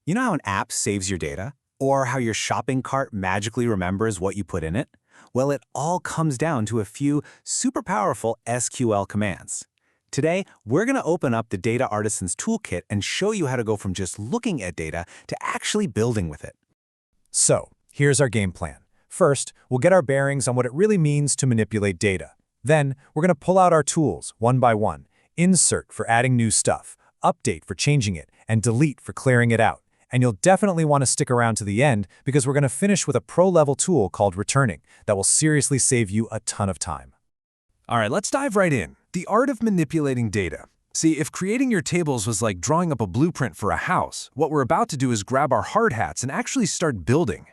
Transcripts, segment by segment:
You know how an app saves your data? Or how your shopping cart magically remembers what you put in it? Well, it all comes down to a few super powerful SQL commands. Today, we're going to open up the Data Artisan's Toolkit and show you how to go from just looking at data to actually building with it. So, here's our game plan. First, we'll get our bearings on what it really means to manipulate data. Then, we're going to pull out our tools, one by one. Insert for adding new stuff, update for changing it, and delete for clearing it out. And you'll definitely want to stick around to the end because we're going to finish with a pro-level tool called returning that will seriously save you a ton of time. All right, let's dive right in. The art of manipulating data. See, if creating your tables was like drawing up a blueprint for a house, what we're about to do is grab our hard hats and actually start building.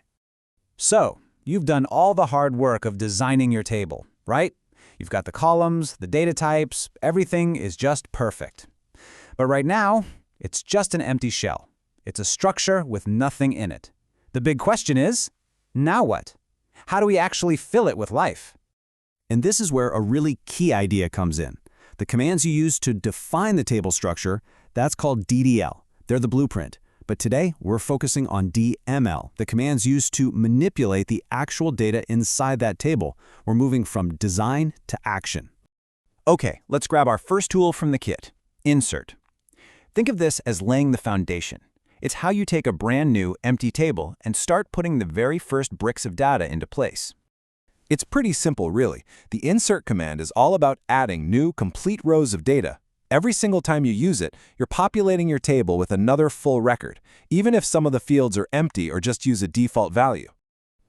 So, you've done all the hard work of designing your table, right? You've got the columns, the data types, everything is just perfect. But right now, it's just an empty shell. It's a structure with nothing in it. The big question is, now what? How do we actually fill it with life? And this is where a really key idea comes in. The commands you use to define the table structure, that's called DDL. They're the blueprint. But today, we're focusing on DML, the commands used to manipulate the actual data inside that table. We're moving from design to action. Okay, let's grab our first tool from the kit, Insert. Think of this as laying the foundation. It's how you take a brand new, empty table and start putting the very first bricks of data into place. It's pretty simple, really. The insert command is all about adding new, complete rows of data. Every single time you use it, you're populating your table with another full record, even if some of the fields are empty or just use a default value.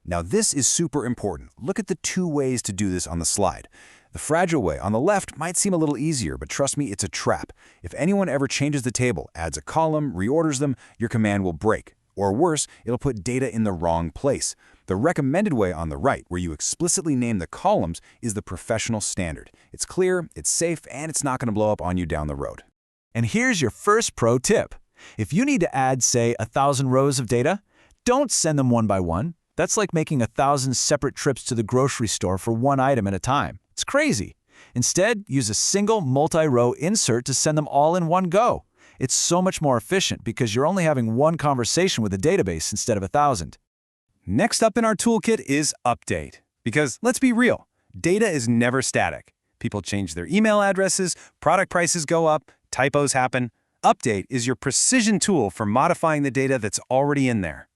Now, this is super important. Look at the two ways to do this on the slide. The fragile way on the left might seem a little easier, but trust me, it's a trap. If anyone ever changes the table, adds a column, reorders them, your command will break. Or worse, it'll put data in the wrong place. The recommended way on the right, where you explicitly name the columns, is the professional standard. It's clear, it's safe, and it's not going to blow up on you down the road. And here's your first pro tip. If you need to add, say, 1,000 rows of data, don't send them one by one. That's like making 1,000 separate trips to the grocery store for one item at a time. It's crazy. Instead, use a single multi-row insert to send them all in one go. It's so much more efficient because you're only having one conversation with the database instead of 1,000. Next up in our toolkit is Update. Because let's be real, data is never static. People change their email addresses, product prices go up, typos happen. Update is your precision tool for modifying the data that's already in there.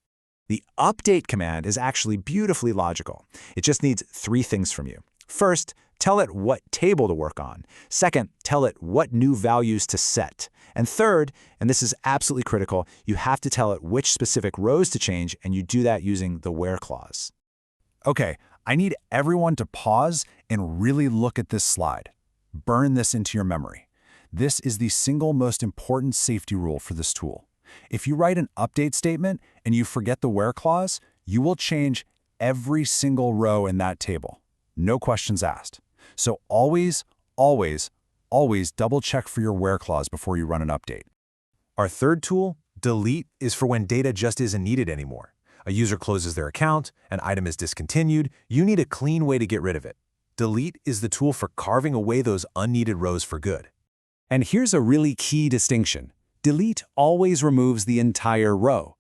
The update command is actually beautifully logical. It just needs three things from you. First, tell it what table to work on. Second, tell it what new values to set. And third, and this is absolutely critical, you have to tell it which specific rows to change, and you do that using the where clause. Okay, I need everyone to pause and really look at this slide. Burn this into your memory. This is the single most important safety rule for this tool. If you write an update statement and you forget the where clause, you will change every single row in that table. No questions asked. So always, always, always double-check for your where clause before you run an update. Our third tool, Delete, is for when data just isn't needed anymore. A user closes their account, an item is discontinued, you need a clean way to get rid of it. Delete is the tool for carving away those unneeded rows for good. And here's a really key distinction. Delete always removes the entire row.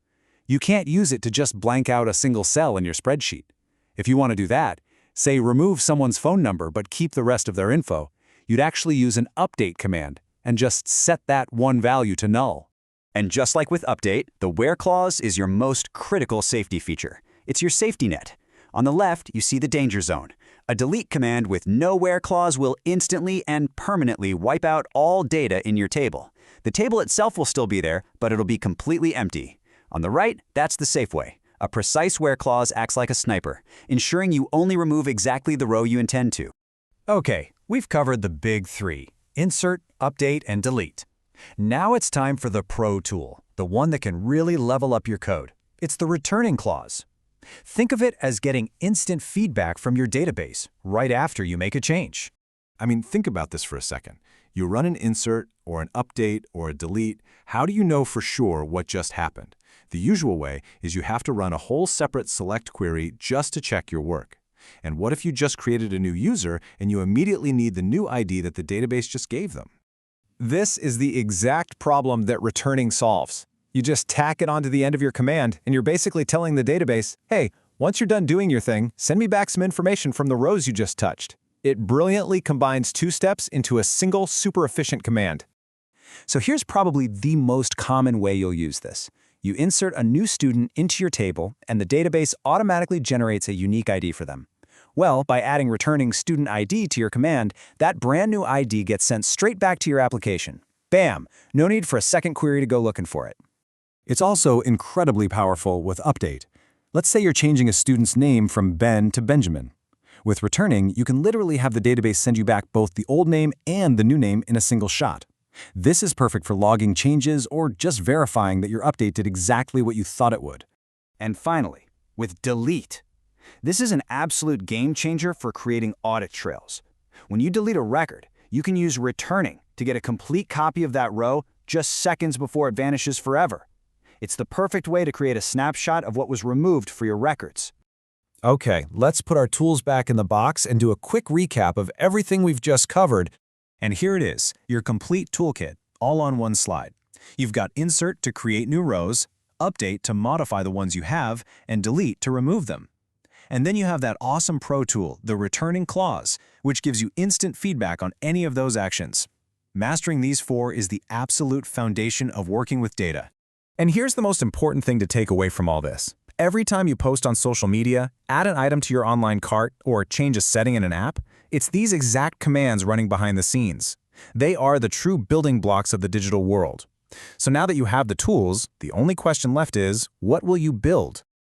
You can't use it to just blank out a single cell in your spreadsheet. If you want to do that, say remove someone's phone number but keep the rest of their info, you'd actually use an update command and just set that one value to null. And just like with update, the where clause is your most critical safety feature. It's your safety net. On the left, you see the danger zone. A delete command with no where clause will instantly and permanently wipe out all data in your table. The table itself will still be there, but it'll be completely empty. On the right, that's the safe way. A precise where clause acts like a sniper, ensuring you only remove exactly the row you intend to. Okay, we've covered the big three: insert, update, and delete. Now it's time for the pro tool, the one that can really level up your code. It's the returning clause. Think of it as getting instant feedback from your database right after you make a change. I mean, think about this for a second. You run an insert or an update or a delete. How do you know for sure what just happened? The usual way is you have to run a whole separate select query just to check your work. And what if you just created a new user and you immediately need the new ID that the database just gave them? This is the exact problem that returning solves. You just tack it onto the end of your command, and you're basically telling the database, hey, once you're done doing your thing, send me back some information from the rows you just touched. It brilliantly combines 2 steps into a single super efficient command. So here's probably the most common way you'll use this. You insert a new student into your table, and the database automatically generates a unique ID for them. Well, by adding returning student ID to your command, that brand new ID gets sent straight back to your application. Bam! No need for a second query to go looking for it. It's also incredibly powerful with update. Let's say you're changing a student's name from Ben to Benjamin. With returning, you can literally have the database send you back both the old name and the new name in a single shot. This is perfect for logging changes or just verifying that your update did exactly what you thought it would. And finally, with delete. This is an absolute game changer for creating audit trails. When you delete a record, you can use returning to get a complete copy of that row just seconds before it vanishes forever. It's the perfect way to create a snapshot of what was removed for your records. Okay, let's put our tools back in the box and do a quick recap of everything we've just covered. And here it is, your complete toolkit, all on one slide. You've got Insert to create new rows, Update to modify the ones you have, and Delete to remove them. And then you have that awesome pro tool, the returning clause, which gives you instant feedback on any of those actions. Mastering these 4 is the absolute foundation of working with data. And here's the most important thing to take away from all this. Every time you post on social media, add an item to your online cart, or change a setting in an app, it's these exact commands running behind the scenes. They are the true building blocks of the digital world. So now that you have the tools, the only question left is, what will you build?